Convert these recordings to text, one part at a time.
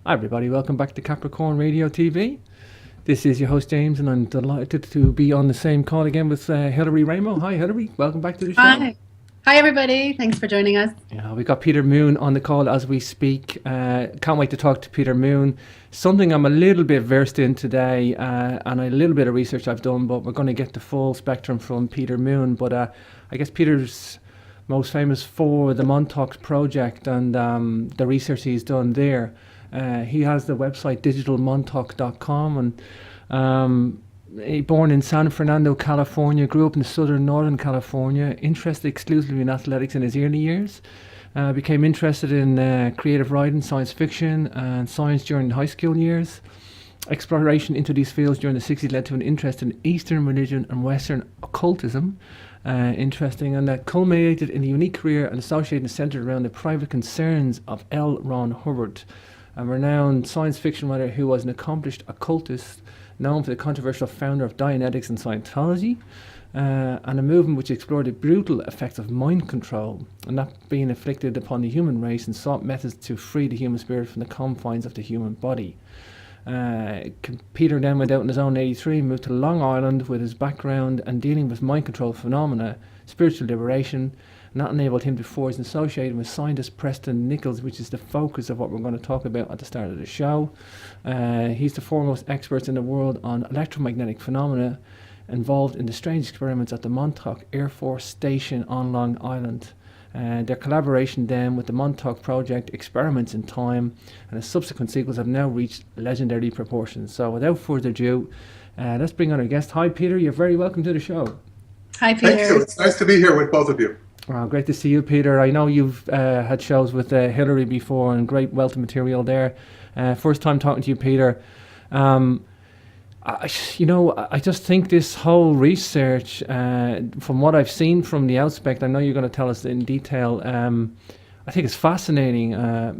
Hi everybody, welcome back to Capricorn Radio TV. This is your host James and I'm delighted to be on the same call again with Hilary Ramo. Hi Hilary, welcome back to the show. Hi. Hi, everybody. Thanks for joining us. Yeah, we got Peter Moon on the call as we speak. Can't wait to talk to Peter Moon. Something I'm a little bit versed in today and a little bit of research I've done, but we're going to get the full spectrum from Peter Moon. But I guess Peter's most famous for the Montauk project and the research he's done there. He has the website digitalmontauk.com and he born in San Fernando, California, grew up in southern Northern California, interested exclusively in athletics in his early years, became interested in creative writing, science fiction and science during high school years. Exploration into these fields during the 60s led to an interest in Eastern religion and Western occultism. Interesting, and that culminated in a unique career and associated and centered around the private concerns of L. Ron Hubbard, a renowned science fiction writer who was an accomplished occultist known for the controversial founder of Dianetics and Scientology, and a movement which explored the brutal effects of mind control and that being inflicted upon the human race and sought methods to free the human spirit from the confines of the human body. Peter then went out on his own in 1983, moved to Long Island with his background and dealing with mind control phenomena, spiritual liberation, and that enabled him to forge and associate with scientist Preston Nichols, which is the focus of what we're going to talk about at the start of the show. He's the foremost expert in the world on electromagnetic phenomena involved in the strange experiments at the Montauk Air Force Station on Long Island. Their collaboration then with the Montauk Project, Experiments in Time, and a subsequent sequels have now reached legendary proportions. So without further ado, let's bring on our guest. Hi Peter, you're very welcome to the show. Hi, Peter. Thank you. It's nice to be here with both of you. Great to see you, Peter. I know you've had shows with Hilary before and great wealth of material there. First time talking to you, Peter. I just think this whole research, from what I've seen from the outspect, I know you're going to tell us in detail, I think it's fascinating.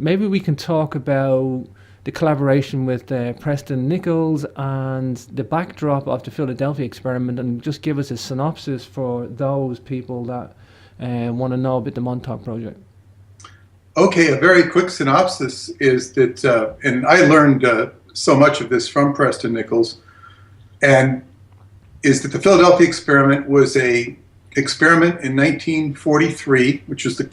Maybe we can talk about the collaboration with Preston Nichols and the backdrop of the Philadelphia experiment and just give us a synopsis for those people that want to know about the Montauk project. Okay, a very quick synopsis is that, and I learned so much of this from Preston Nichols, and is that the Philadelphia experiment was a experiment in 1943, which was the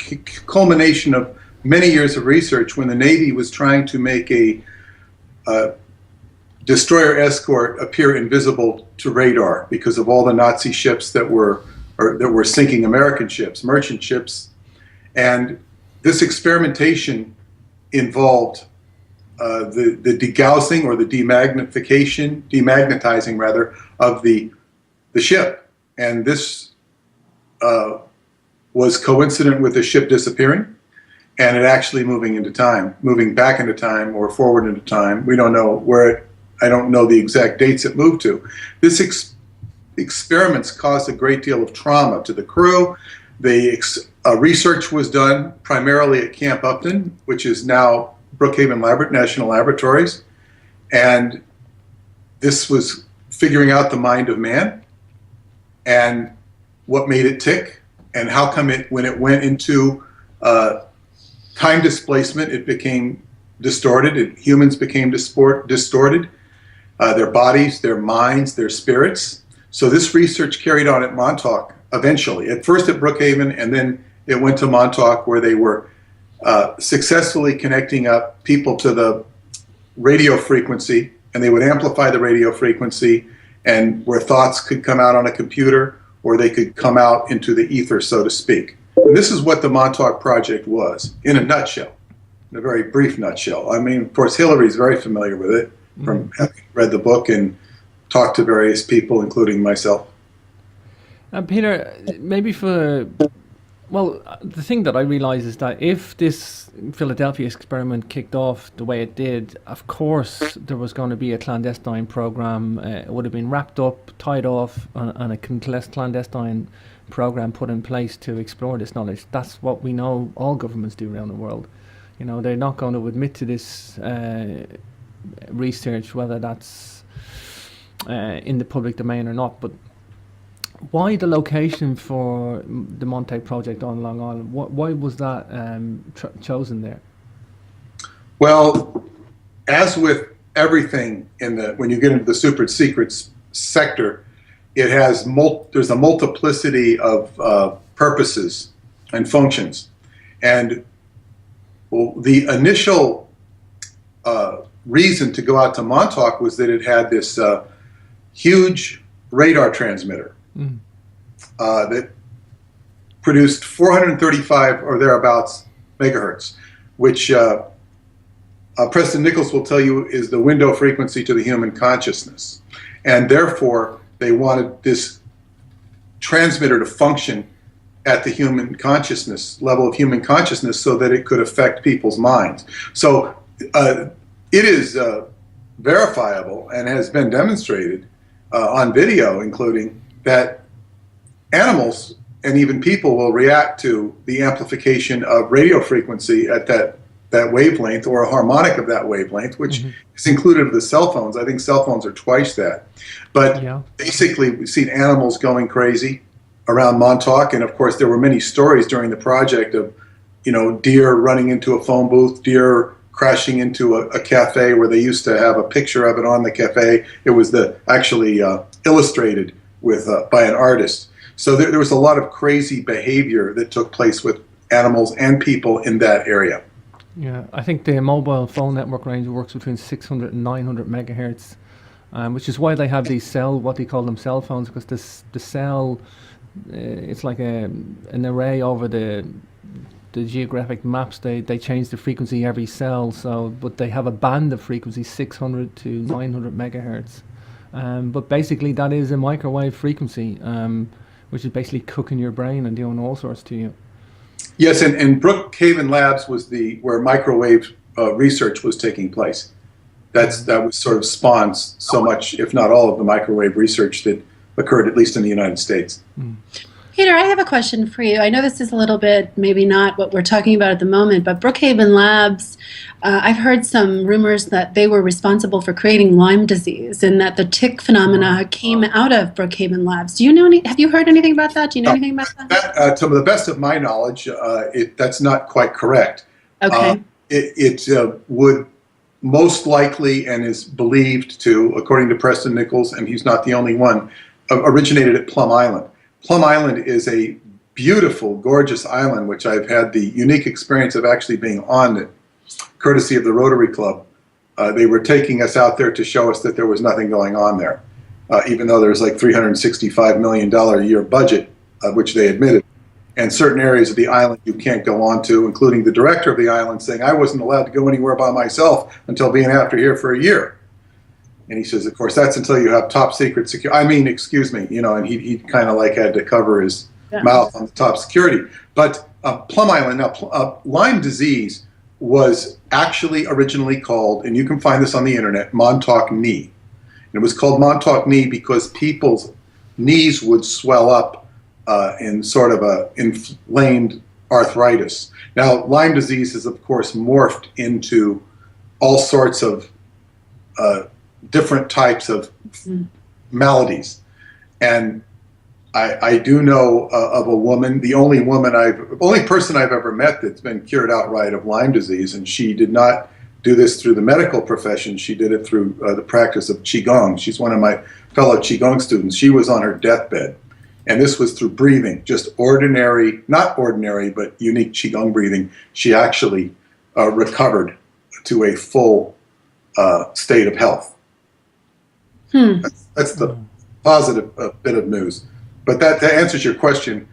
culmination of many years of research when the Navy was trying to make a destroyer escort appear invisible to radar because of all the Nazi ships that were sinking American ships, merchant ships. And this experimentation involved the degaussing or the demagnetizing rather, of the ship. And this was coincident with the ship disappearing and it actually moving back into time or forward into time. We don't know I don't know the exact dates it moved to. This experiments caused a great deal of trauma to the crew. Research was done primarily at Camp Upton, which is now Brookhaven National Laboratories, and this was figuring out the mind of man and what made it tick and how come when it went into time displacement, it became distorted. Humans became distorted, their bodies, their minds, their spirits. So this research carried on at Montauk eventually, at first at Brookhaven, and then it went to Montauk where they were successfully connecting up people to the radio frequency, and they would amplify the radio frequency, and where thoughts could come out on a computer or they could come out into the ether, so to speak. And this is what the Montauk Project was, in a nutshell, in a very brief nutshell. I mean, of course, Hilary's very familiar with it from having read the book and talked to various people, including myself. Peter, maybe the thing that I realize is that if this Philadelphia experiment kicked off the way it did, of course there was going to be a clandestine program. It would have been wrapped up, tied off, and a clandestine program put in place to explore this knowledge. That's what we know all governments do around the world. You know, they're not going to admit to this research, whether that's in the public domain or not. But why the location for the Montauk project on Long Island? Why was that chosen there? Well, as with everything when you get into the super secrets sector, it has there's a multiplicity of purposes and functions. And the initial reason to go out to Montauk was that it had this huge radar transmitter that produced 435 or thereabouts megahertz, which Preston Nichols will tell you is the window frequency to the human consciousness. And therefore, they wanted this transmitter to function at the human consciousness, level of human consciousness, so that it could affect people's minds. So it is verifiable and has been demonstrated on video, including that animals and even people will react to the amplification of radio frequency at that wavelength, or a harmonic of that wavelength, which is included with the cell phones. I think cell phones are twice that. But basically, we've seen animals going crazy around Montauk, and of course there were many stories during the project of, deer running into a phone booth, deer crashing into a cafe where they used to have a picture of it on the cafe. It was actually illustrated by an artist. So there was a lot of crazy behavior that took place with animals and people in that area. Yeah, I think the mobile phone network range works between 600 and 900 megahertz, which is why they have these what they call them cell phones, because the cell, it's like an array over the geographic maps. They change the frequency every cell, but they have a band of frequency 600 to 900 megahertz. But basically that is a microwave frequency, which is basically cooking your brain and doing all sorts to you. Yes, and Brookhaven Labs was where microwave research was taking place. That was sort of spawned so much, if not all, of the microwave research that occurred, at least in the United States. Peter, I have a question for you. I know this is a little bit maybe not what we're talking about at the moment, but Brookhaven Labs, I've heard some rumors that they were responsible for creating Lyme disease, and that the tick phenomena came out of Brookhaven Labs. Do you know have you heard anything about that? Do you know anything about that? To the best of my knowledge, that's not quite correct. Okay. It would most likely, and is believed to, according to Preston Nichols, and he's not the only one, originated at Plum Island. Plum Island is a beautiful, gorgeous island, which I've had the unique experience of actually being on it, courtesy of the Rotary Club. They were taking us out there to show us that there was nothing going on there, even though there's like $365 million a year budget, which they admitted. And certain areas of the island you can't go on to, including the director of the island saying, I wasn't allowed to go anywhere by myself until being after here for a year. And he says, of course, that's until you have top secret security. I mean, excuse me, and he kind of had to cover his mouth on the top security. But Plum Island, now Lyme disease was actually originally called, and you can find this on the internet, Montauk knee. And it was called Montauk knee because people's knees would swell up in sort of a inflamed arthritis. Now, Lyme disease has, of course, morphed into all sorts of different types of maladies. And I do know of a woman, the only person I've ever met that's been cured outright of Lyme disease, and she did not do this through the medical profession. She did it through the practice of Qigong. She's one of my fellow Qigong students. She was on her deathbed, and this was through breathing, just ordinary, not ordinary, but unique Qigong breathing. She actually recovered to a full state of health. That's the positive bit of news. But that answers your question.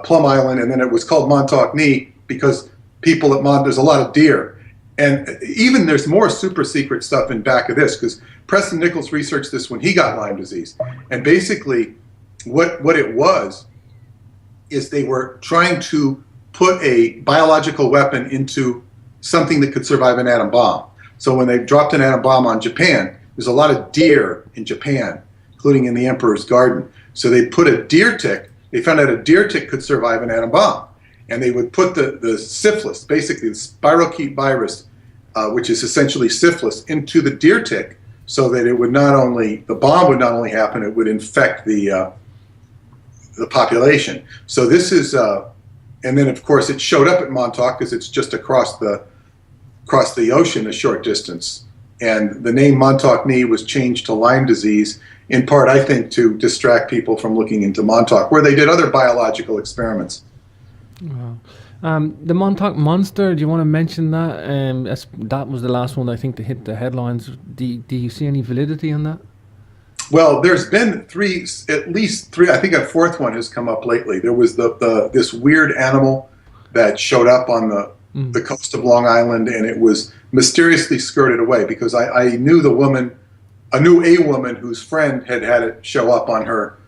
Plum Island, and then it was called Montauk knee because people at there's a lot of deer. And even there's more super secret stuff in back of this, because Preston Nichols researched this when he got Lyme disease. And basically what it was is they were trying to put a biological weapon into something that could survive an atom bomb. So when they dropped an atom bomb on Japan, there's a lot of deer in Japan, including in the Emperor's Garden. So they put a deer tick. They found out a deer tick could survive an atom bomb. And they would put the syphilis, basically the spirochete virus, which is essentially syphilis, into the deer tick so that it would the bomb would not only happen, it would infect the population. So this is, and then of course it showed up at Montauk because it's just across the ocean a short distance. and the name Montauk knee was changed to Lyme disease, in part, I think, to distract people from looking into Montauk, where they did other biological experiments. Wow. The Montauk Monster, do you want to mention that? That was the last one, I think, to hit the headlines. Do you see any validity in that? Well, there's been at least three. I think a fourth one has come up lately. There was this weird animal that showed up on the coast of Long Island, and it was mysteriously skirted away because I knew a woman whose friend had it show up on her,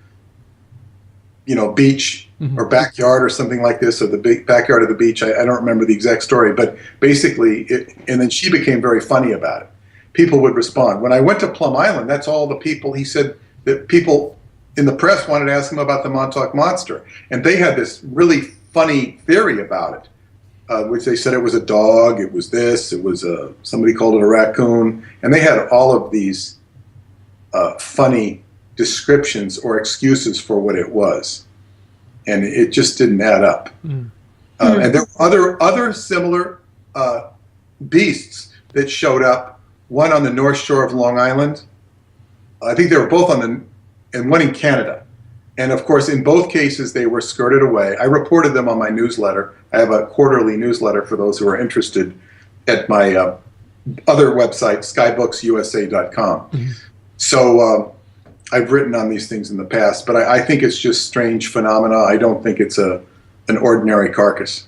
beach or backyard or something like this, or the big backyard of the beach. I don't remember the exact story, but basically, and then she became very funny about it. People would respond. When I went to Plum Island, that's all the people, he said that people in the press wanted to ask him about the Montauk Monster. And they had this really funny theory about it, which they said it was a dog, it was this, it was somebody called it a raccoon. And they had all of these funny descriptions or excuses for what it was. And it just didn't add up. And there were other similar beasts that showed up. One on the North Shore of Long Island. I think they were both and one in Canada. And of course, in both cases, they were skirted away. I reported them on my newsletter. I have a quarterly newsletter for those who are interested at my other website, skybooksusa.com. So I've written on these things in the past, but I think it's just strange phenomena. I don't think it's an ordinary carcass.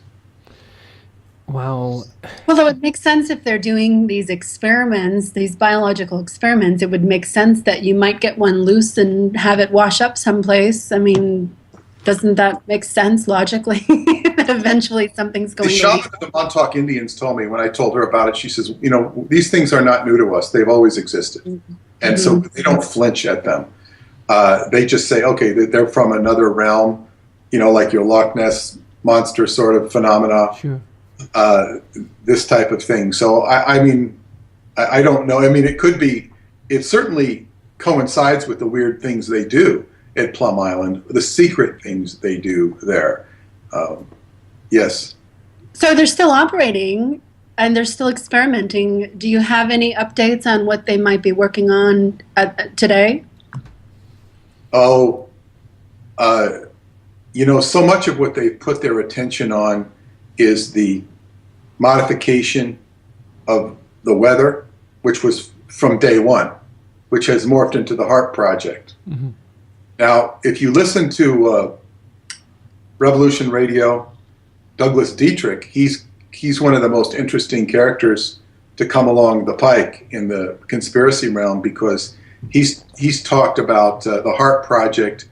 Wow. Well, it would make sense if they're doing these experiments, these biological experiments. It would make sense that you might get one loose and have it wash up someplace. I mean, doesn't that make sense logically? That eventually something's going to... The shaman of the Montauk Indians told me when I told her about it, she says, these things are not new to us. They've always existed. And so they don't flinch at them. They just say, okay, they're from another realm, like your Loch Ness monster sort of phenomena. Sure. This type of thing. So I don't know. I mean, it certainly coincides with the weird things they do at Plum Island, the secret things they do there. Yes. So they're still operating and they're still experimenting. Do you have any updates on what they might be working on today? So much of what they put their attention on is the modification of the weather, which was from day one, which has morphed into the HAARP project. Now, if you listen to Revolution Radio, Douglas Dietrich, he's one of the most interesting characters to come along the pike in the conspiracy realm because he's talked about the HAARP project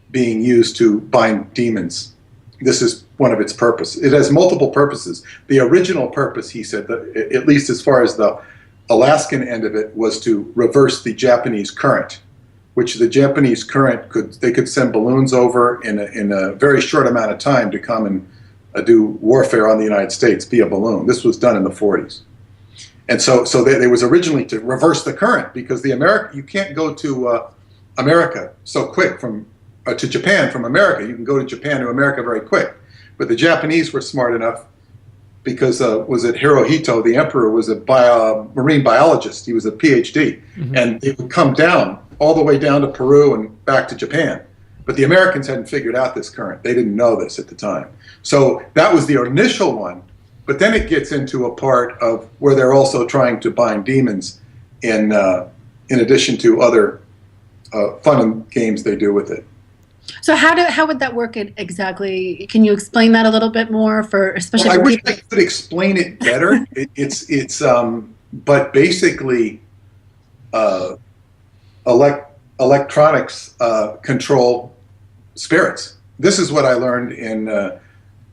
being used to bind demons. This is one of its purposes. It has multiple purposes. The original purpose, he said, at least as far as the Alaskan end of it, was to reverse the Japanese current, which the Japanese current they could send balloons over in a very short amount of time to come and do warfare on the United States via balloon. This was done in the 40s. And so they was originally to reverse the current because you can't go to America so quick to Japan from America. You can go to Japan to America very quick. But the Japanese were smart enough because, Hirohito, the emperor, was a marine biologist. He was a PhD. And it would come down, all the way down to Peru and back to Japan. But the Americans hadn't figured out this current. They didn't know this at the time. So that was the initial one. But then it gets into a part of where they're also trying to bind demons in addition to other fun games they do with it. So how would that work exactly? Can you explain that a little bit more especially I for wish people? I could explain it better. But basically, electronics control spirits. This is what I learned in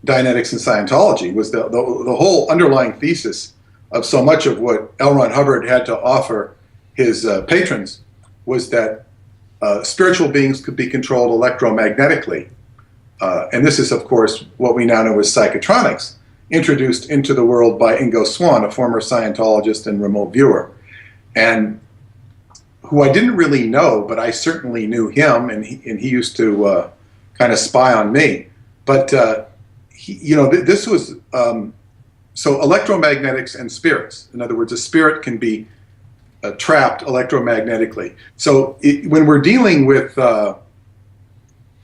Dianetics and Scientology. Was the whole underlying thesis of so much of what L. Ron Hubbard had to offer his patrons was that spiritual beings could be controlled electromagnetically. And this is, of course, what we now know as psychotronics, introduced into the world by Ingo Swann, a former Scientologist and remote viewer, and who I didn't really know, but I certainly knew him, and he used to kind of spy on me. But, this was, so electromagnetics and spirits. In other words, a spirit can be trapped electromagnetically. So when we're dealing with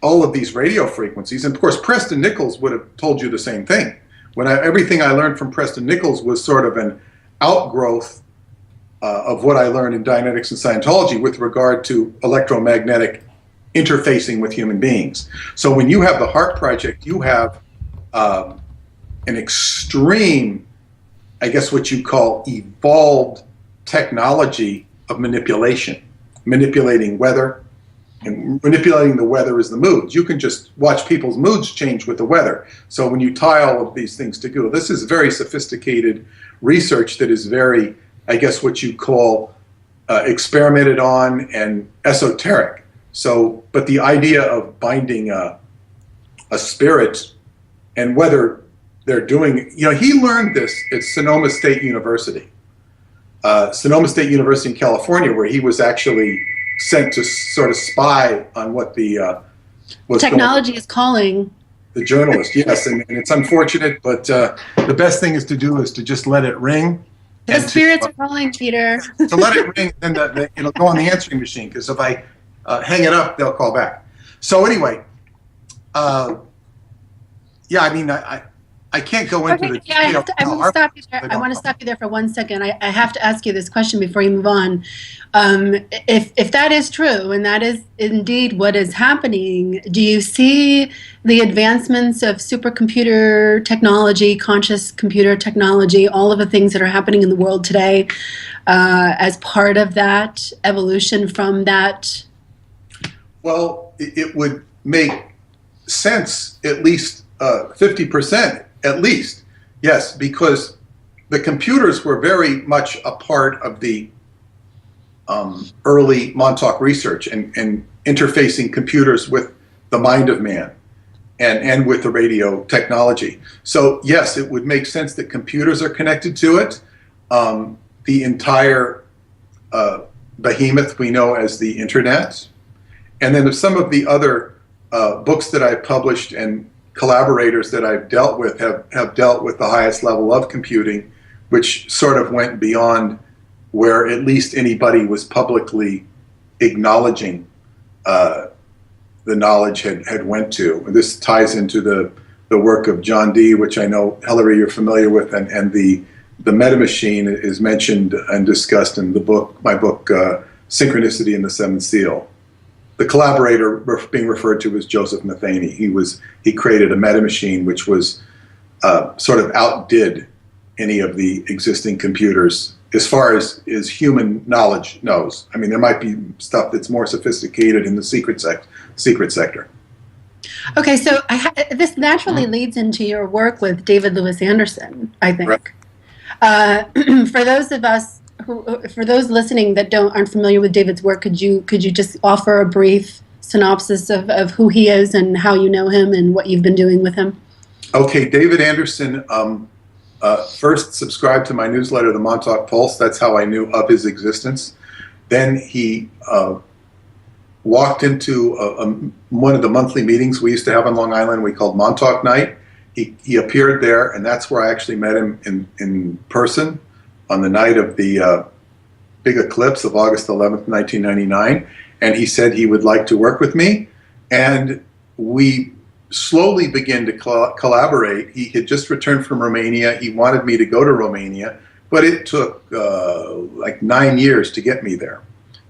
all of these radio frequencies, and of course Preston Nichols would have told you the same thing. Everything I learned from Preston Nichols was sort of an outgrowth of what I learned in Dianetics and Scientology with regard to electromagnetic interfacing with human beings. So when you have the HEART Project, you have an extreme, I guess what you call evolved technology of manipulating weather. And manipulating the weather is the moods. You can just watch people's moods change with the weather. So when you tie all of these things together, this is very sophisticated research that is very, I guess what you call experimented on and esoteric. So, but the idea of binding a spirit, and whether they're doing, he learned this at Sonoma State University. Sonoma State University in California, where he was actually sent to sort of spy on what the technology is calling. The journalist, yes, and it's unfortunate, but the best thing is to just let it ring. The spirits are calling, Peter. To let it ring, and it'll go on the answering machine, because if I hang it up, they'll call back. So anyway, yeah, I mean, I can't go into the detail. I want to stop you there. I want to stop you there for 1 second. I have to ask you this question before you move on. If that is true, and that is indeed what is happening, do you see the advancements of supercomputer technology, conscious computer technology, all of the things that are happening in the world today, as part of that evolution from that? Well, it would make sense, at least 50%. At least, yes, because the computers were very much a part of the early Montauk research and interfacing computers with the mind of man and with the radio technology. So yes, it would make sense that computers are connected to it. The entire behemoth we know as the internet. And then some of the other books that I've published and collaborators that I've dealt with have dealt with the highest level of computing, which sort of went beyond where at least anybody was publicly acknowledging the knowledge had went to. This ties into the work of John Dee, which I know, Hillary, you're familiar with, and the meta machine is mentioned and discussed in my book, Synchronicity and the Seventh Seal. The collaborator being referred to as Joseph Matheny. He created a meta machine which was sort of outdid any of the existing computers as far as human knowledge knows. I mean, there might be stuff that's more sophisticated in the secret sector. Okay, so this naturally leads into your work with David Lewis Anderson, I think. Right. For those listening that aren't familiar with David's work, could you just offer a brief synopsis of who he is and how you know him and what you've been doing with him? Okay, David Anderson first subscribed to my newsletter, The Montauk Pulse. That's how I knew of his existence. Then he walked into one of the monthly meetings we used to have on Long Island we called Montauk Night. He appeared there, and that's where I actually met him in person on the night of the big eclipse of August 11th, 1999. And he said he would like to work with me. And we slowly began to collaborate. He had just returned from Romania. He wanted me to go to Romania, but it took like 9 years to get me there,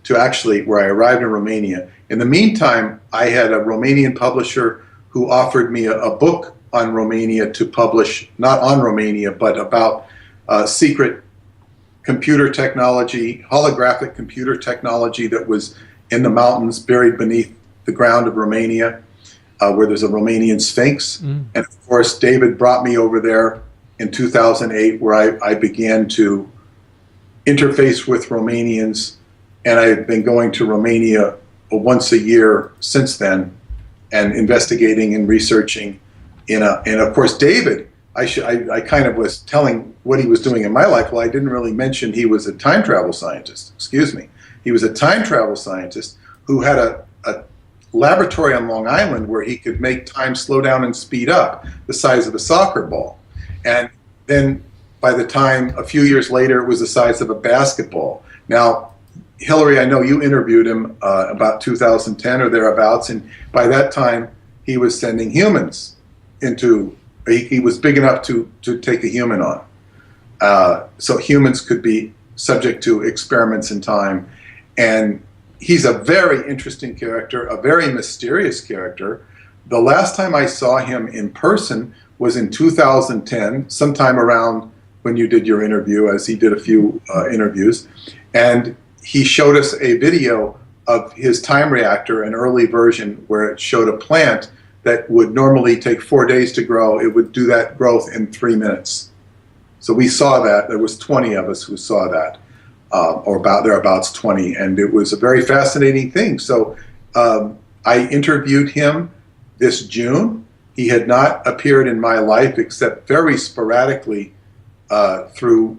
to actually where I arrived in Romania. In the meantime, I had a Romanian publisher who offered me a book on Romania to publish, not on Romania, but about secret computer technology, holographic computer technology that was in the mountains buried beneath the ground of Romania, where there's a Romanian Sphinx. And of course, David brought me over there in 2008, where I began to interface with Romanians, and I've been going to Romania once a year since then and investigating and researching. And of course, David, I kind of was telling what he was doing in my life. Well, I didn't really mention he was a time travel scientist. Excuse me. He was a time travel scientist who had a laboratory on Long Island where he could make time slow down and speed up the size of a soccer ball. And then by the time a few years later it was the size of a basketball. Now, Hillary, I know you interviewed him about 2010 or thereabouts, and by that time he was sending humans into. He was big enough to take a human on, so humans could be subject to experiments in time. And he's a very interesting character, a very mysterious character. The last time I saw him in person was in 2010, sometime around when you did your interview, as he did a few interviews. And he showed us a video of his time reactor, an early version, where it showed a plant that would normally take 4 days to grow. It would do that growth in 3 minutes. So we saw that. There was 20 of us who saw that. Or about thereabouts 20, and it was a very fascinating thing. So I interviewed him this June. He had not appeared in my life except very sporadically through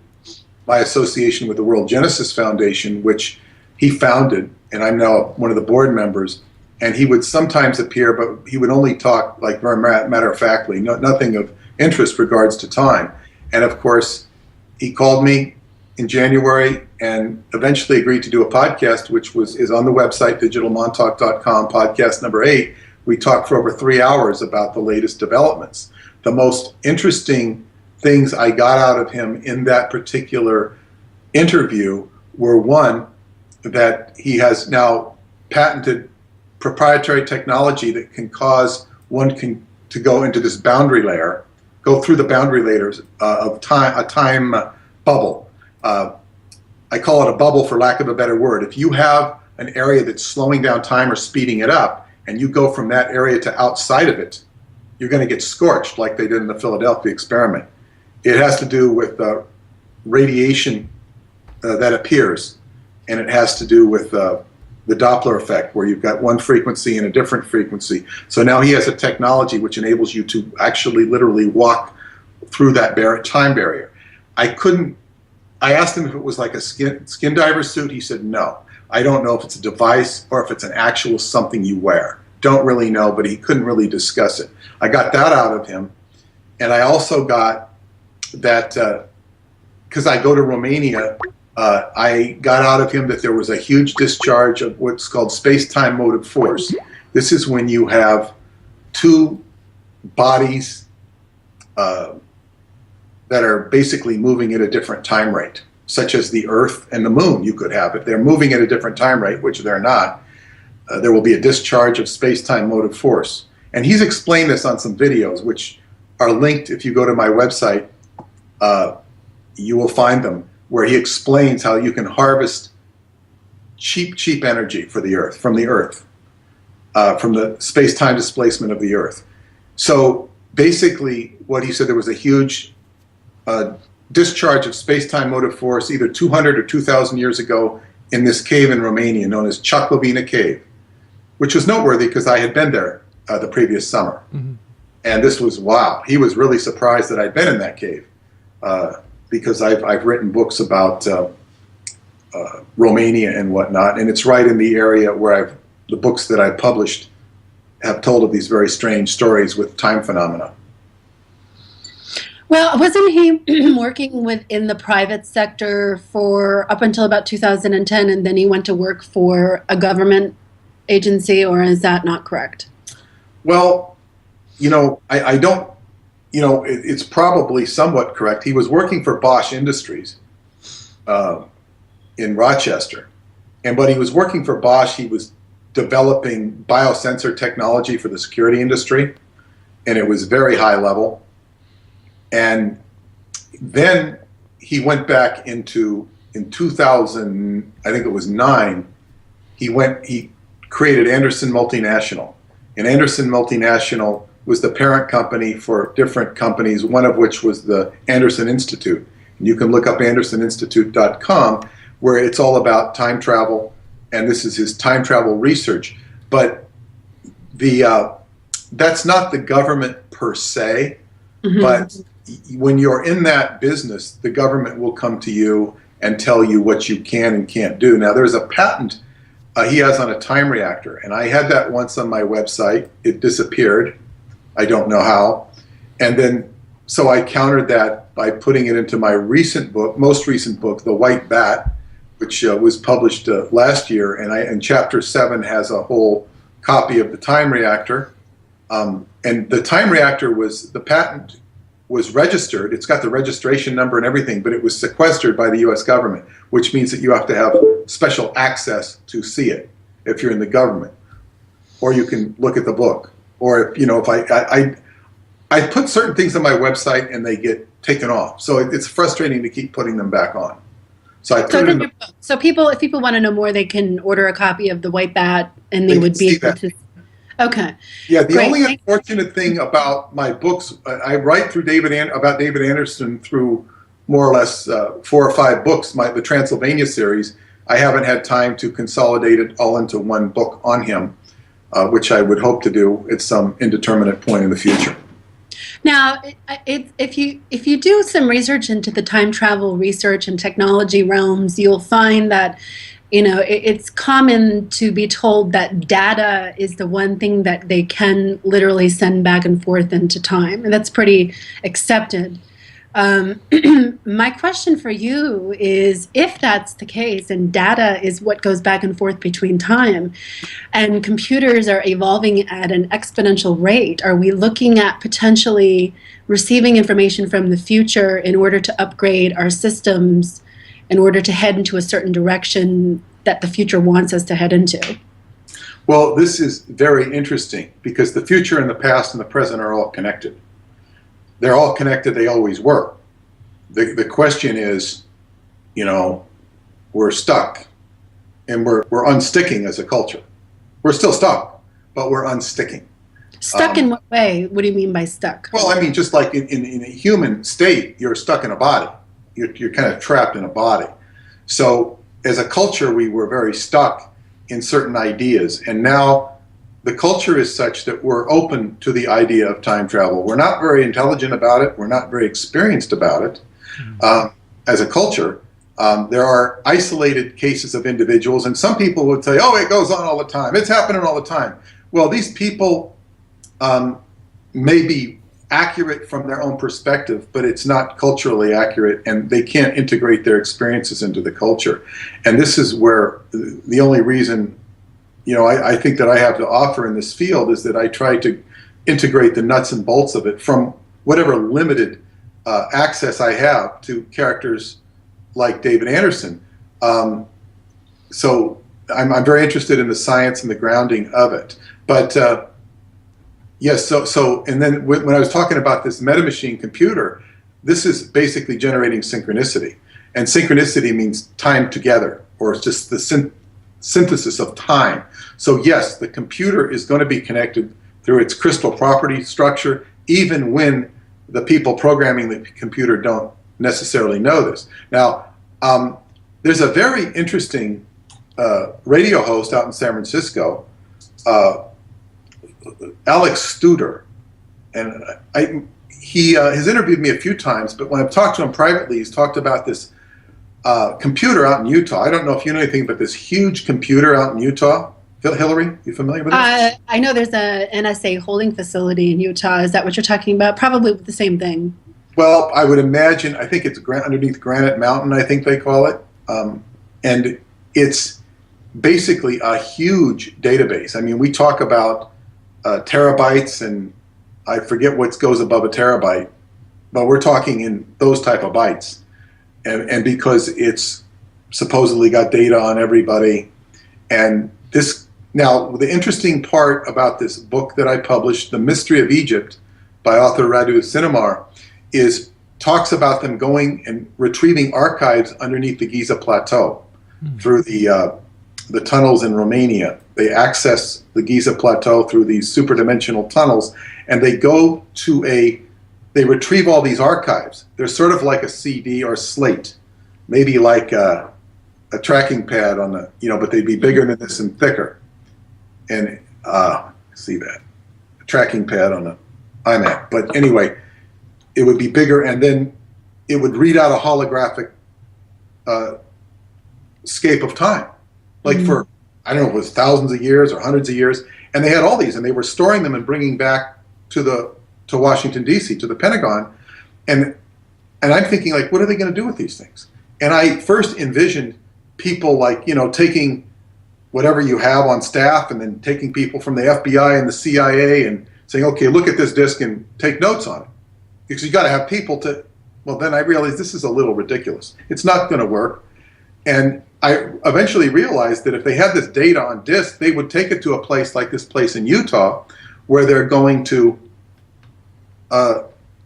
my association with the World Genesis Foundation, which he founded, and I'm now one of the board members. And he would sometimes appear, but he would only talk like very matter-of-factly, nothing of interest regards to time. And of course, he called me in January and eventually agreed to do a podcast, which is on the website, digitalmontauk.com, podcast number 8. We talked for over 3 hours about the latest developments. The most interesting things I got out of him in that particular interview were, one, that he has now patented proprietary technology that can cause one to go into this boundary layer, go through the boundary layers of time, a time bubble. I call it a bubble for lack of a better word. If you have an area that's slowing down time or speeding it up, and you go from that area to outside of it, you're going to get scorched like they did in the Philadelphia experiment. It has to do with radiation that appears, and it has to do with the Doppler effect, where you've got one frequency and a different frequency. So now he has a technology which enables you to actually literally walk through that time barrier. I asked him if it was like a skin diver suit. He said, no. I don't know if it's a device or if it's an actual something you wear. Don't really know, but he couldn't really discuss it. I got that out of him. And I also got that, because I go to Romania, I got out of him that there was a huge discharge of what's called space-time motive force. This is when you have two bodies that are basically moving at a different time rate, such as the Earth and the Moon. You could have, if they're moving at a different time rate, which they're not, there will be a discharge of space-time motive force. And he's explained this on some videos, which are linked. If you go to my website, you will find them, where he explains how you can harvest cheap energy for the Earth, from the space-time displacement of the Earth. So basically, what he said, there was a huge discharge of space-time motive force either 200 or 2,000 years ago in this cave in Romania known as Chaklovina Cave, which was noteworthy because I had been there the previous summer. Mm-hmm. And this was, wow, he was really surprised that I'd been in that cave because I've written books about Romania and whatnot, and it's right in the area where the books that I published have told of these very strange stories with time phenomena. Well, wasn't he working within the private sector for up until about 2010, and then he went to work for a government agency, or is that not correct? Well, I don't, it's probably somewhat correct. He was working for Bosch Industries in Rochester, but he was working for Bosch. He was developing biosensor technology for the security industry, and it was very high level. And then he went back in 2000, I think it was 9, he created Andersen Multinational. And Andersen Multinational was the parent company for different companies, one of which was the Andersen Institute. And you can look up anderseninstitute.com, where it's all about time travel, and this is his time travel research. But that's not the government per se, mm-hmm. But when you're in that business, the government will come to you and tell you what you can and can't do. Now, there's a patent he has on a time reactor, and I had that once on my website. It disappeared. I don't know how. And then, so I countered that by putting it into my most recent book, The White Bat, which was published last year, and Chapter 7 has a whole copy of the time reactor. And the time reactor the patent was registered. It's got the registration number and everything, but it was sequestered by the U.S. government, which means that you have to have special access to see it if you're in the government, or you can look at the book. Or if I put certain things on my website and they get taken off, so it's frustrating to keep putting them back on. So I put it in so if people want to know more, they can order a copy of The White Bat, and they would be able to. Okay. Yeah, the only unfortunate thing about my books, I write through about David Anderson through more or less 4 or 5 books, the Transylvania series. I haven't had time to consolidate it all into one book on him, which I would hope to do at some indeterminate point in the future. Now, if you do some research into the time travel research and technology realms, you'll find that it's common to be told that data is the one thing that they can literally send back and forth into time, and that's pretty accepted. My question for you is, if that's the case and data is what goes back and forth between time, and computers are evolving at an exponential rate, are we looking at potentially receiving information from the future in order to upgrade our systems in order to head into a certain direction that the future wants us to head into? Well, this is very interesting because the future and the past and the present are all connected. They're all connected. They always were. The question is, we're stuck, and we're unsticking as a culture. We're still stuck, but we're unsticking. Stuck in what way? What do you mean by stuck? Well, I mean, just like in a human state, you're stuck in a body. You're kind of trapped in a body. So as a culture, we were very stuck in certain ideas, and now the culture is such that we're open to the idea of time travel. We're not very intelligent about it. We're not very experienced about it. As a culture, there are isolated cases of individuals, and some people would say, oh, it goes on all the time. It's happening all the time. Well, these people may be accurate from their own perspective, but it's not culturally accurate, and they can't integrate their experiences into the culture. And this is where the only reason I think that I have to offer in this field is that I try to integrate the nuts and bolts of it from whatever limited access I have to characters like David Anderson. So I'm very interested in the science and the grounding of it. But yes, so and then when I was talking about this metamachine computer, this is basically generating synchronicity. And synchronicity means time together, or it's just the synthesis of time. So yes, the computer is going to be connected through its crystal property structure, even when the people programming the computer don't necessarily know this. Now, there's a very interesting radio host out in San Francisco, Alex Studer, and he has interviewed me a few times, but when I've talked to him privately, he's talked about this computer out in Utah. I don't know if you know anything about this huge computer out in Utah. Hillary, you familiar with it? I know there's a NSA holding facility in Utah. Is that what you're talking about? Probably the same thing. Well, I would imagine, I think it's underneath Granite Mountain, I think they call it. And it's basically a huge database. I mean, we talk about terabytes, and I forget what goes above a terabyte, but we're talking in those type of bytes. And because it's supposedly got data on everybody. And now, the interesting part about this book that I published, The Mystery of Egypt, by author Radu Sinamar, talks about them going and retrieving archives underneath the Giza Plateau through the tunnels in Romania. They access the Giza Plateau through these superdimensional tunnels, and they go to they retrieve all these archives. They're sort of like a CD or slate, maybe like a tracking pad on the, but they'd be bigger than this and thicker. And see that, a tracking pad on the iMac. But anyway, it would be bigger, and then it would read out a holographic scape of time, like for, I don't know if it was thousands of years or hundreds of years. And they had all these, and they were storing them and bringing back to Washington, D.C., to the Pentagon. And I'm thinking, like, what are they going to do with these things? And I first envisioned people like, taking whatever you have on staff and then taking people from the FBI and the CIA and saying, okay, look at this disk and take notes on it. Because you got to have people to, well, then I realized this is a little ridiculous. It's not going to work. And I eventually realized that if they had this data on disk, they would take it to a place like this place in Utah where they're going to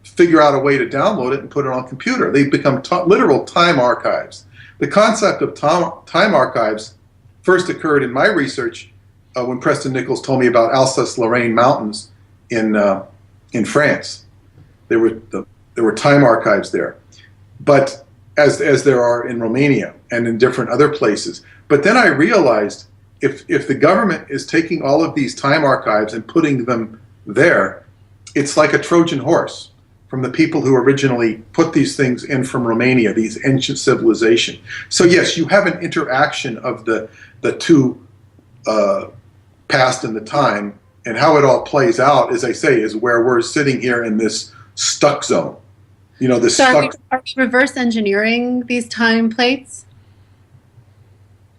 figure out a way to download it and put it on a computer. They become literal time archives. The concept of time archives first occurred in my research when Preston Nichols told me about Alsace-Lorraine mountains in France. There were time archives there, but as there are in Romania and in different other places. But then I realized if the government is taking all of these time archives and putting them there, it's like a Trojan horse from the people who originally put these things in from Romania, these ancient civilization. So yes, you have an interaction of the two past and the time, and how it all plays out, as I say, is where we're sitting here in this stuck zone. This so stuck. are we reverse engineering these time plates?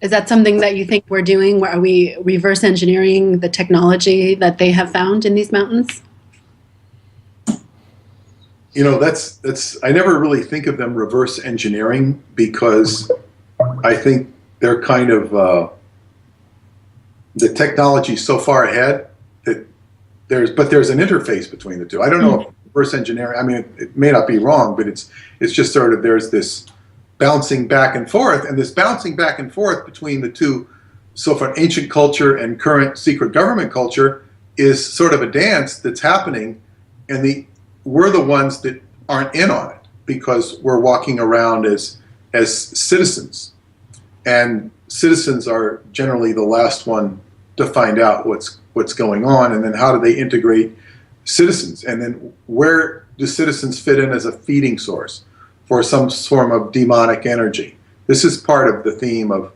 Is that something that you think we're doing? Are we reverse engineering the technology that they have found in these mountains? That's I never really think of them reverse engineering because I think they're kind of the technology so far ahead that there's an interface between the two. I don't know if reverse engineering, I mean, it may not be wrong, but it's just sort of, there's this bouncing back and forth, and this bouncing back and forth between the two, so for ancient culture and current secret government culture, is sort of a dance that's happening, and we're the ones that aren't in on it because we're walking around as citizens, and citizens are generally the last one to find out what's going on, and then how do they integrate citizens, and then where do citizens fit in as a feeding source for some form of demonic energy. This is part of the theme of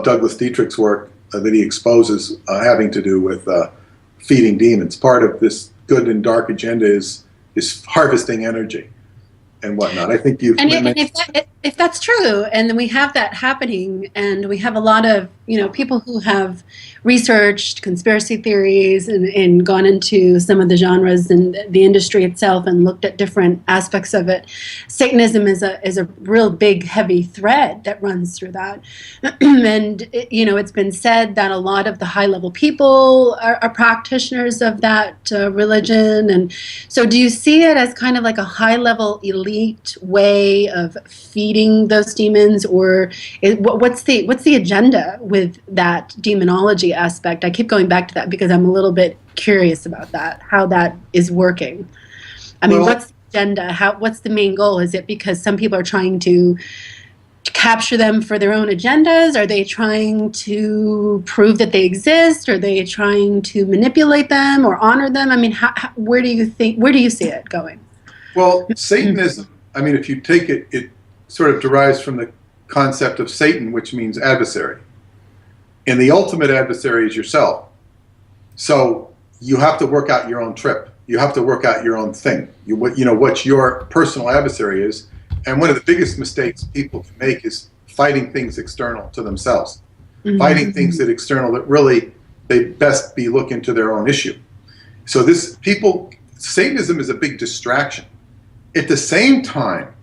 Douglas Dietrich's work that he exposes having to do with feeding demons. Part of this good and dark agenda is harvesting energy and whatnot. I think you've... And if that's true, and then we have that happening, and we have a lot of people who have researched conspiracy theories and gone into some of the genres and the industry itself and looked at different aspects of it. Satanism is a real big heavy thread that runs through that, and it's been said that a lot of the high level people are practitioners of that religion. And so, do you see it as kind of like a high level elite way of feeding those demons, or what's the agenda with that demonology aspect? I keep going back to that because I'm a little bit curious about that, how that is working. I mean, what's the agenda? What's the main goal? Is it because some people are trying to capture them for their own agendas? Are they trying to prove that they exist? Are they trying to manipulate them or honor them? I mean, where do you see it going? Well, Satanism, I mean, if you take it, it sort of derives from the concept of Satan, which means adversary. And the ultimate adversary is yourself. So you have to work out your own trip. You have to work out your own thing. What your personal adversary is. And one of the biggest mistakes people can make is fighting things external to themselves. Mm-hmm. Fighting things that external that really they best be looking to their own issue. So Satanism is a big distraction. At the same time,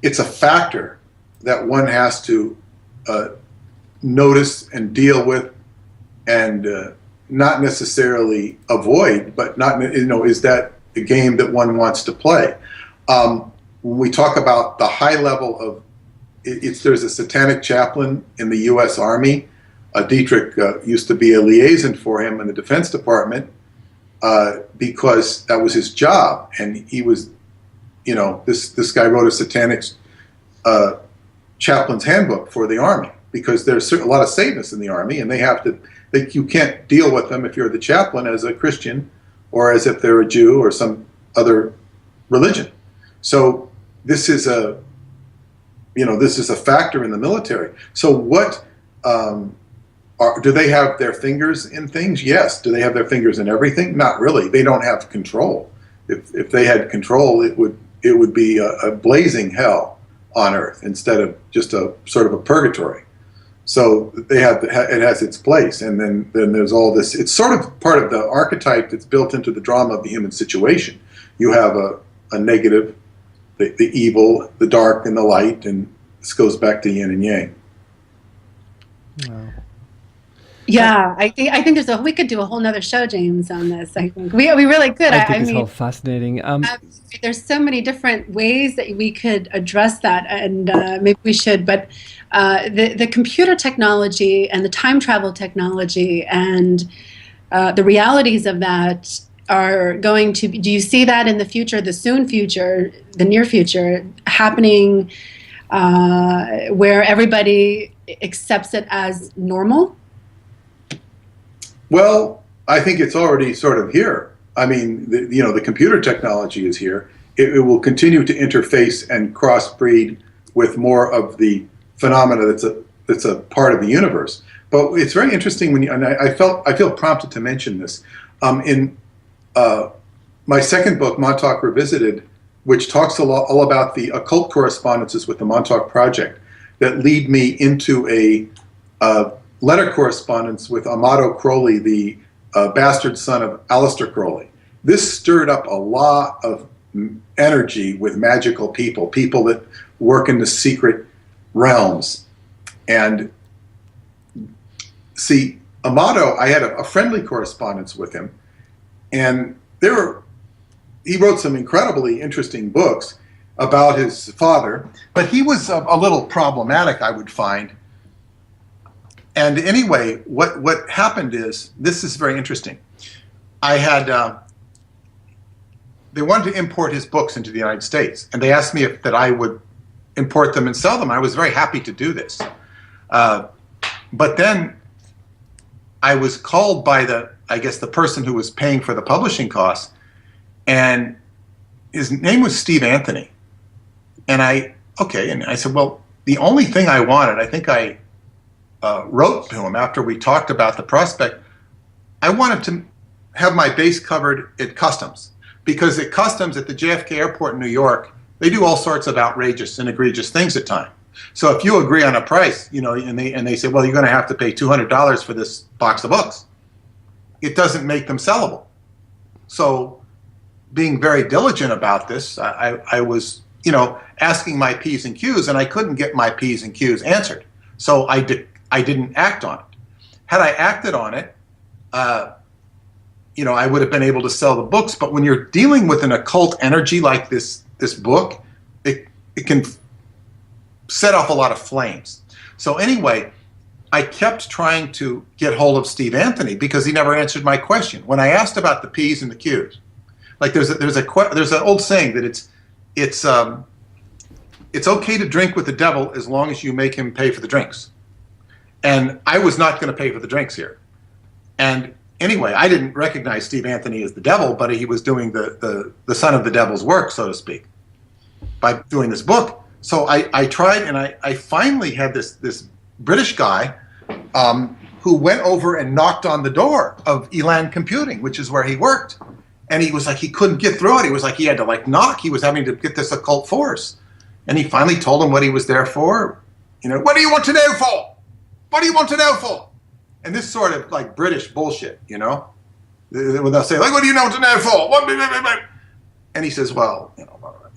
it's a factor that one has to notice and deal with, and not necessarily avoid, but is that the game that one wants to play? When we talk about the high level of, there's a satanic chaplain in the U.S. Army. Dietrich used to be a liaison for him in the Defense Department because that was his job, and he was, this guy wrote a satanic chaplain's handbook for the Army, because there's a lot of Satanists in the Army, and you can't deal with them if you're the chaplain as a Christian, or as if they're a Jew or some other religion. So this is a factor in the military. So what do they have their fingers in things? Yes. Do they have their fingers in everything? Not really. They don't have control. If they had control, it would be a blazing hell. on Earth instead of just a sort of a purgatory. So it has its place, and then there's all this. It's sort of part of the archetype that's built into the drama of the human situation. You have a negative, the evil, the dark, and the light, and this goes back to yin and yang. Wow. Yeah, I think we could do a whole nother show, James, on this. I think we really could. I think it's all fascinating. There's so many different ways that we could address that, and maybe we should. But the computer technology and the time travel technology and the realities of that are going to. Do you see that in the future, the soon future, the near future, happening where everybody accepts it as normal? Well, I think it's already sort of here. I mean, the computer technology is here. It will continue to interface and crossbreed with more of the phenomena that's a part of the universe. But it's very interesting and I feel prompted to mention this. In my second book, Montauk Revisited, which talks all about the occult correspondences with the Montauk Project that lead me into a letter correspondence with Amato Crowley, the bastard son of Aleister Crowley. This stirred up a lot of energy with magical people that work in the secret realms. And see, Amato, I had a friendly correspondence with him, and he wrote some incredibly interesting books about his father, but he was a little problematic, I would find. And anyway, what happened is, this is very interesting. I had, they wanted to import his books into the United States, and they asked me that I would import them and sell them. I was very happy to do this. But then I was called by the person who was paying for the publishing costs, and his name was Steve Anthony. And I said, well, the only thing I wanted, I think I wrote to him after we talked about the prospect, I wanted to have my base covered at customs, because at customs at the JFK airport in New York, they do all sorts of outrageous and egregious things at times. So if you agree on a price, and they say, well, you're going to have to pay $200 for this box of books, it doesn't make them sellable. So being very diligent about this, I was, asking my P's and Q's, and I couldn't get my P's and Q's answered. So I didn't act on it. Had I acted on it, I would have been able to sell the books. But when you're dealing with an occult energy like this book, it can set off a lot of flames. So anyway, I kept trying to get hold of Steve Anthony because he never answered my question. When I asked about the P's and the Q's, like there's an old saying that it's okay to drink with the devil as long as you make him pay for the drinks. And I was not going to pay for the drinks here. And anyway, I didn't recognize Steve Anthony as the devil, but he was doing the son of the devil's work, so to speak, by doing this book. So I tried, and I finally had this British guy who went over and knocked on the door of Elan Computing, which is where he worked. And he was like, he couldn't get through it. He was like, he had to knock. He was having to get this occult force. And he finally told him what he was there for. What do you want to know for? What do you want to know for? And this sort of British bullshit, when they'll say, what do you know to know for? What? And he says, well,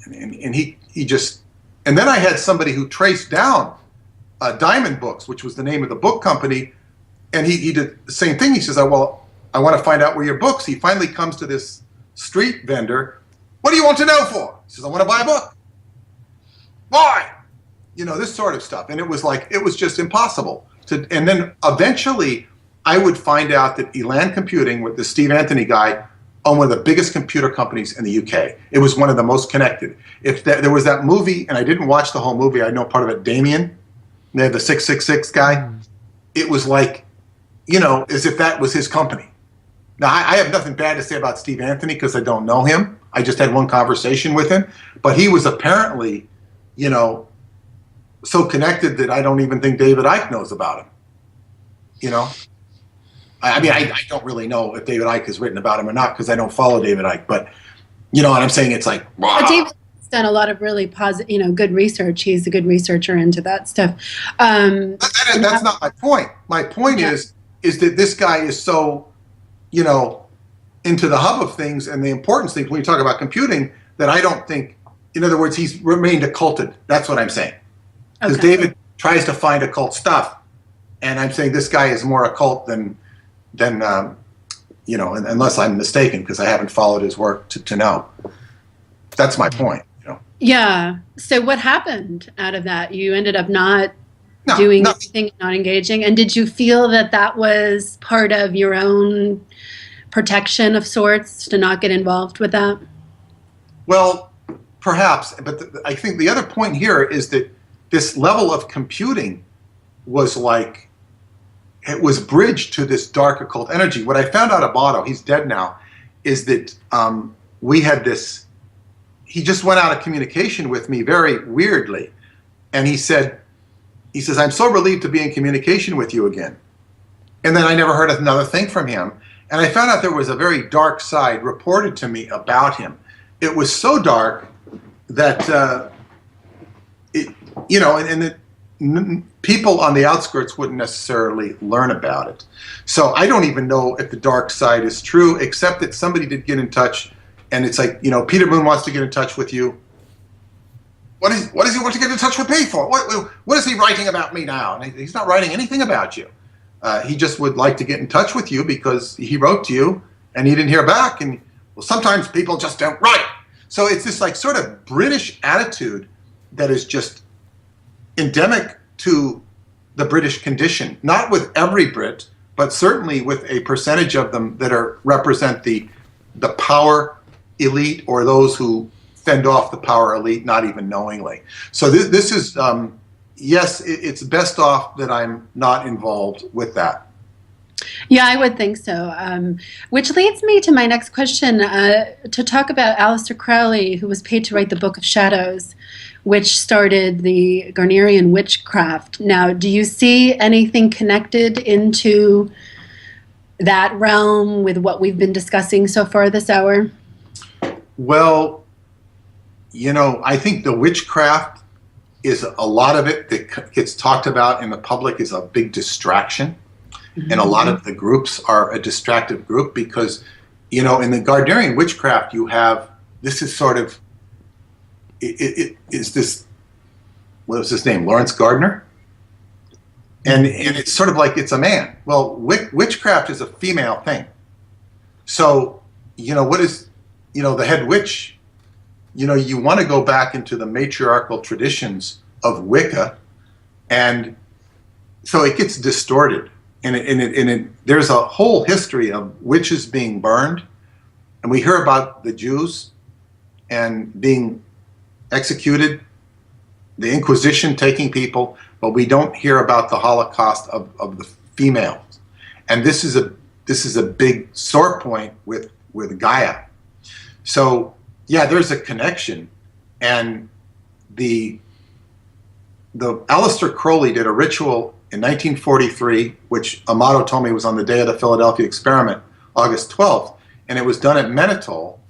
and he just, and then I had somebody who traced down Diamond Books, which was the name of the book company, and he did the same thing. He says, well, I want to find out where your books. He finally comes to this street vendor. What do you want to know for? He says, I want to buy a book. Why? This sort of stuff. And it was just impossible. And then eventually I would find out that Elan Computing, with the Steve Anthony guy, owned one of the biggest computer companies in the UK. It was one of the most connected. If there was that movie, and I didn't watch the whole movie, I know part of it, Damien, the 666 guy. It was as if that was his company. Now, I have nothing bad to say about Steve Anthony because I don't know him. I just had one conversation with him. But he was apparently, so connected that I don't even think David Icke knows about him. I don't really know if David Icke has written about him or not because I don't follow David Icke. But you know what I'm saying? It's like, wow. David he's done a lot of really positive, good research. He's a good researcher into that stuff. That's not my point. My point is that this guy is so, into the hub of things and the importance things when you talk about computing that I don't think, in other words, he's remained occulted. That's what I'm saying. Because David tries to find occult stuff, and I'm saying this guy is more occult than unless I'm mistaken, because I haven't followed his work to know. That's my point. Yeah. So what happened out of that? You ended up not doing anything, not engaging. And did you feel that was part of your own protection of sorts to not get involved with that? Well, perhaps. But I think the other point here is that this level of computing was like, it was bridged to this dark occult energy. What I found out about Otto, he's dead now, is that we had this, he just went out of communication with me very weirdly. And he says, I'm so relieved to be in communication with you again. And then I never heard another thing from him. And I found out there was a very dark side reported to me about him. It was so dark that, people on the outskirts wouldn't necessarily learn about it. So I don't even know if the dark side is true, except that somebody did get in touch, and it's like, Peter Moon wants to get in touch with you. What does he want to get in touch with me for? What is he writing about me now? And he's not writing anything about you. He just would like to get in touch with you because he wrote to you and he didn't hear back. And sometimes people just don't write. So it's this like sort of British attitude that is just endemic to the British condition, not with every Brit, but certainly with a percentage of them that represent the power elite, or those who fend off the power elite, not even knowingly. So this is, yes, it's best off that I'm not involved with that. Yeah, I would think so. Which leads me to my next question, to talk about Aleister Crowley, who was paid to write the Book of Shadows, which started the Garnerian witchcraft. Now, do you see anything connected into that realm with what we've been discussing so far this hour? Well, I think the witchcraft is a lot of it that gets talked about in the public is a big distraction. Mm-hmm. And a lot of the groups are a distractive group because, in the Gardnerian witchcraft, you have, this is sort of, it is this, what was his name, Lawrence Gardner? And it's sort of like it's a man. Well, witchcraft is a female thing. So, what is, the head witch, you want to go back into the matriarchal traditions of Wicca, and so it gets distorted. And there's a whole history of witches being burned, and we hear about the Jews and being executed, the Inquisition taking people, but we don't hear about the Holocaust of the females. And this is a big sore point with Gaia. So yeah, there's a connection, and the Aleister Crowley did a ritual in 1943, which Amato told me was on the day of the Philadelphia experiment, August 12th, and it was done at Menatol,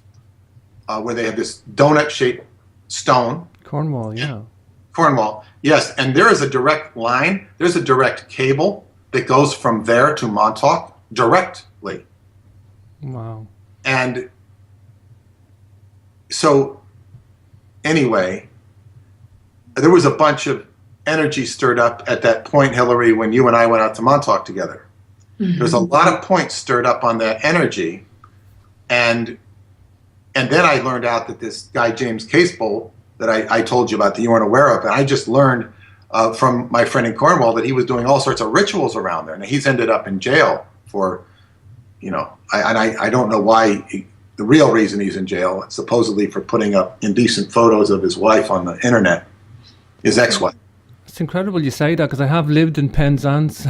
where they have this donut-shaped stone. Cornwall, yeah. Cornwall, yes, and there is a direct line, there's a direct cable that goes from there to Montauk directly. Wow. And so, anyway, there was a bunch of energy stirred up at that point, Hillary, when you and I went out to Montauk together. Mm-hmm. There's a lot of points stirred up on that energy, and then I learned out that this guy James Casebolt that I told you about that you weren't aware of, and I just learned from my friend in Cornwall that he was doing all sorts of rituals around there, and he's ended up in jail for, I don't know why. The real reason he's in jail, supposedly for putting up indecent photos of his wife on the internet, his ex-wife. It's incredible you say that, because I have lived in Penzance,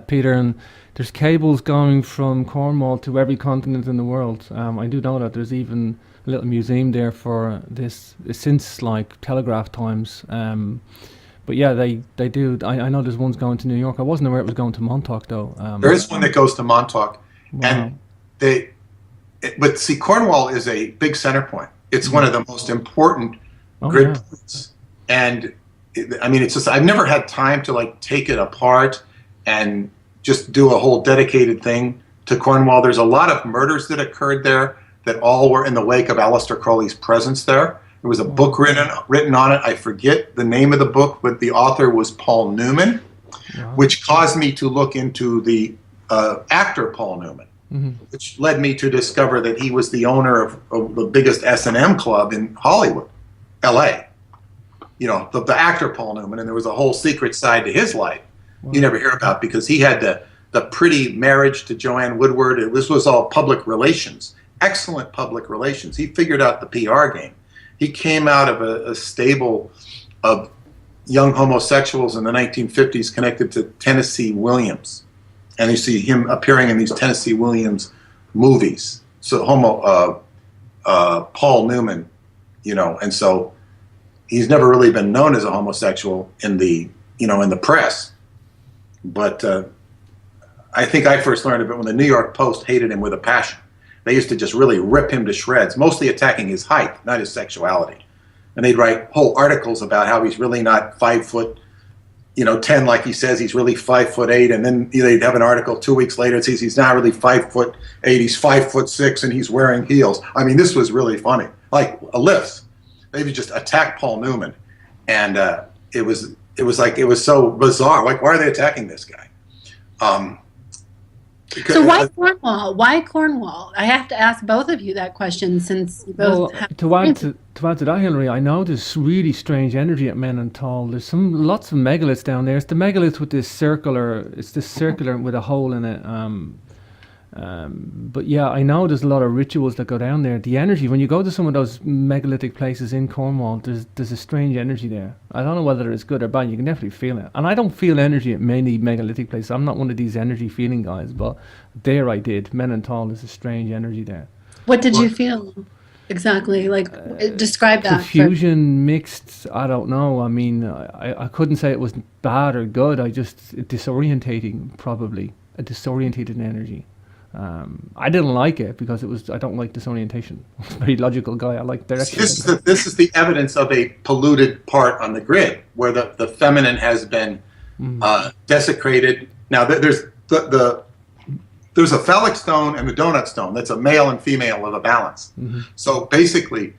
Peter, and there's cables going from Cornwall to every continent in the world. I do know that there's even a little museum there for this since like telegraph times. But yeah, they do. I know there's one's going to New York. I wasn't aware it was going to Montauk though. There is one that goes to Montauk, wow. But see, Cornwall is a big center point. It's one of the most important Oh, grid yeah. points. And I mean, it's just, I've never had time to like take it apart and just do a whole dedicated thing to Cornwall. There's a lot of murders that occurred there that all were in the wake of Aleister Crowley's presence there. There was a book written on it. I forget the name of the book, but the author was Paul Newman, which caused me to look into the actor Paul Newman, which led me to discover that he was the owner of the biggest S&M club in Hollywood, L.A. You know, the actor Paul Newman, and there was a whole secret side to his life you never hear about, because he had the pretty marriage to Joanne Woodward. This was all public relations, excellent public relations. He figured out the PR game. He came out of a stable of young homosexuals in the 1950s connected to Tennessee Williams. And you see him appearing in these Tennessee Williams movies. So Paul Newman, you know, and so he's never really been known as a homosexual in the, you know, in the press. But I think I first learned of it when the New York Post hated him with a passion. They used to just really rip him to shreds, mostly attacking his height, not his sexuality. And they'd write whole articles about how he's really not 5 foot, you know, 10 like he says. He's really 5'8", and then they'd have an article 2 weeks later that says he's not really 5'8", he's 5'6", and he's wearing heels. I mean, this was really funny, like a lifts. They would just attack Paul Newman, and it was so bizarre. Like, why are they attacking this guy? So why Cornwall? Why Cornwall? I have to ask both of you that question, since you both have... To add to that, Hilary, I know there's really strange energy at Menantal. There's lots of megaliths down there. It's the megalith with this circular with a hole in it. But yeah, I know there's a lot of rituals that go down there. The energy, when you go to some of those megalithic places in Cornwall, there's a strange energy there. I don't know whether it's good or bad. You can definitely feel it. And I don't feel energy at many megalithic places. I'm not one of these energy feeling guys, but there I did. Menantal, there's a strange energy there. What did you feel exactly? Like, describe that. Confusion, mixed, I don't know. I mean, I couldn't say it was bad or good. Disorientating, probably. A disorientated energy. I didn't like it because I don't like disorientation. I'm a very logical guy. I like direction. This is the evidence of a polluted part on the grid where the feminine has been desecrated. Now there's a phallic stone and the donut stone. That's a male and female of a balance. So basically,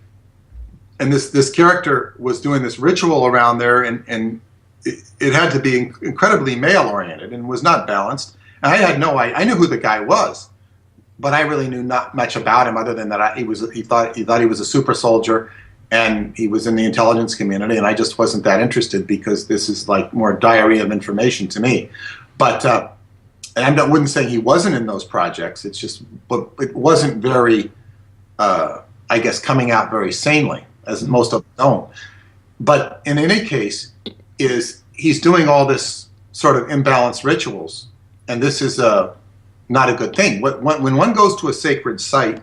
and this character was doing this ritual around there, and it had to be incredibly male oriented and was not balanced. And I knew who the guy was, but I really knew not much about him other than that he thought he was a super soldier, and he was in the intelligence community, and I just wasn't that interested because this is like more diarrhea of information to me. But and I wouldn't say he wasn't in those projects. It's just, but it wasn't very, I guess, coming out very sanely, as most of them don't. But in any case, he's doing all this sort of imbalanced rituals. And this is not a good thing. When one goes to a sacred site,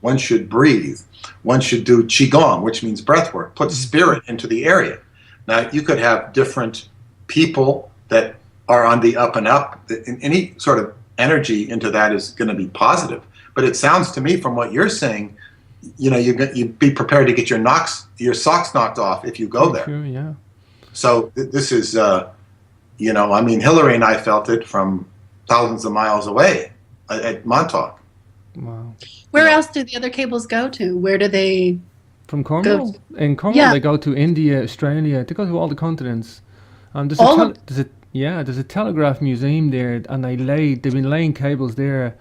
one should breathe. One should do qigong, which means breath work, put spirit into the area. Now, you could have different people that are on the up and up. Any sort of energy into that is going to be positive. But it sounds to me, from what you're saying, you know, you'd be prepared to get your socks knocked off if you go there. True, yeah. So this is, you know, I mean, Hilary and I felt it from thousands of miles away at Montauk. Wow. Where else do the other cables go to? Where do they From Cornwall? In Cornwall, Yeah. they go to India, Australia. They go to all the continents. There's a telegraph museum there, and they've been laying cables there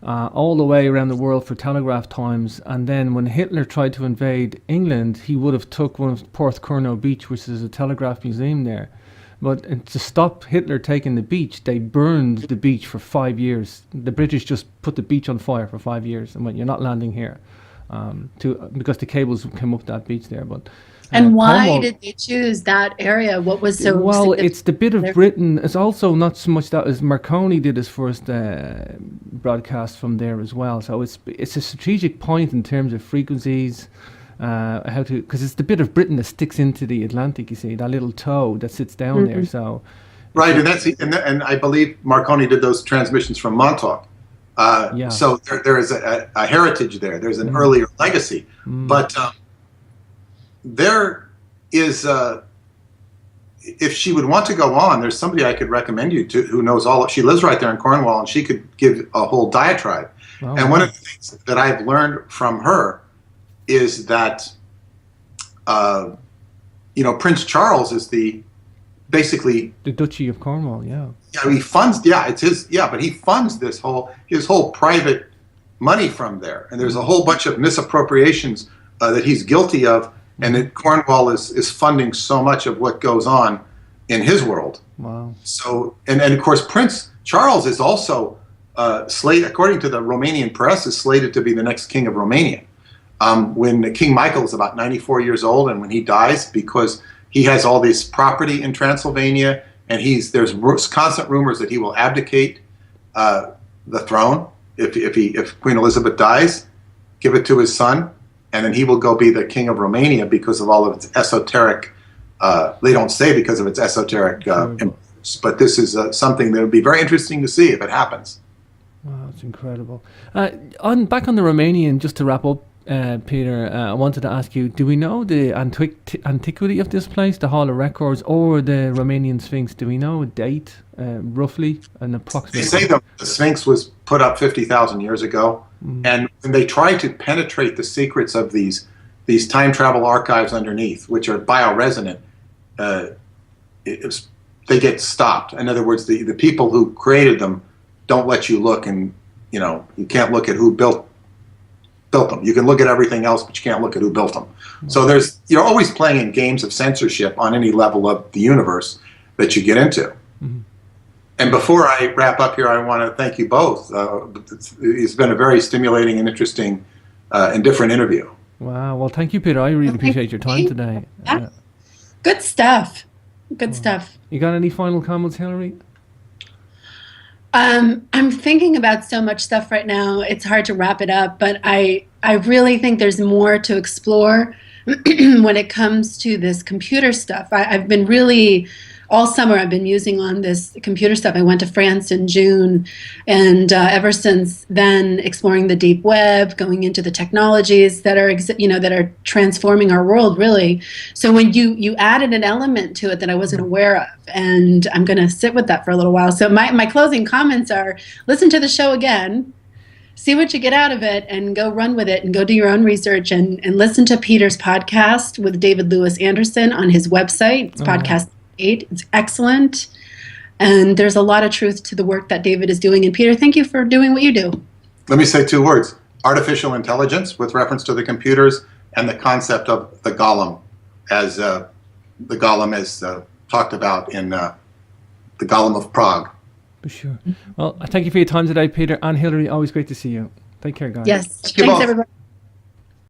all the way around the world for telegraph times. And then when Hitler tried to invade England, he would have took one of Porthcurno Beach, which is a telegraph museum there. But to stop Hitler taking the beach, they burned the beach for 5 years. The British just put the beach on fire for 5 years and went, "You're not landing here," because the cables came up that beach there. But and why Cornwall, did they choose that area? What was so well, significant it's the bit of there? Britain. It's also not so much that as Marconi did his first broadcast from there as well. So it's a strategic point in terms of frequencies. Because it's the bit of Britain that sticks into the Atlantic, you see, that little toe that sits down there. So, Right, and I believe Marconi did those transmissions from Montauk. Yeah. So there is a heritage there. There's an earlier legacy, but their is if she would want to go on, there's somebody I could recommend you to who knows all. She lives right there in Cornwall, and she could give a whole diatribe. Oh, and one of the things that I've learned from her is that, Prince Charles is basically the Duchy of Cornwall. Yeah. Yeah, he funds. Yeah, it's his. Yeah, but he funds his whole private money from there, and there's a whole bunch of misappropriations that he's guilty of, and that Cornwall is funding so much of what goes on in his world. Wow. So, and of course, Prince Charles is also slated, according to the Romanian press, is slated to be the next king of Romania. When King Michael is about 94 years old, and when he dies, because he has all this property in Transylvania, and there's constant rumors that he will abdicate the throne if Queen Elizabeth dies, give it to his son, and then he will go be the king of Romania because of all of its esoteric. They don't say because of its esoteric, but this is something that would be very interesting to see if it happens. Wow, it's incredible. Back on the Romanian, just to wrap up, Peter, I wanted to ask you, do we know the antiquity of this place, the Hall of Records, or the Romanian Sphinx? Do we know a date, roughly, an approximate? They say the Sphinx was put up 50,000 years ago, and when they try to penetrate the secrets of these time travel archives underneath, which are bioresonant, they get stopped. In other words, the people who created them don't let you look, and you can't look at who built them. You can look at everything else, but you can't look at who built them. So you're always playing in games of censorship on any level of the universe that you get into. Mm-hmm. And before I wrap up here, I want to thank you both. It's been a very stimulating and interesting and different interview. Wow. Well, thank you, Peter. I really appreciate your time today. Yeah. Good stuff. Good stuff. You got any final comments, Hilary? I'm thinking about so much stuff right now. It's hard to wrap it up, but I really think there's more to explore when it comes to this computer stuff. I've been really, all summer I've been using on this computer stuff. I went to France in June, and ever since then, exploring the deep web, going into the technologies that are that are transforming our world, really. So when you added an element to it that I wasn't aware of, and I'm going to sit with that for a little while. So my closing comments are: listen to the show again, see what you get out of it, and go run with it, and go do your own research, and listen to Peter's podcast with David Lewis Anderson on his website. It's podcast 8. It's excellent, and there's a lot of truth to the work that David is doing. And Peter, thank you for doing what you do. Let me say 2 words: artificial intelligence, with reference to the computers, and the concept of the golem, as talked about in the Golem of Prague. For sure. Well, thank you for your time today, Peter and Hilary. Always great to see you. Take care, guys. Yes. Thanks, everybody.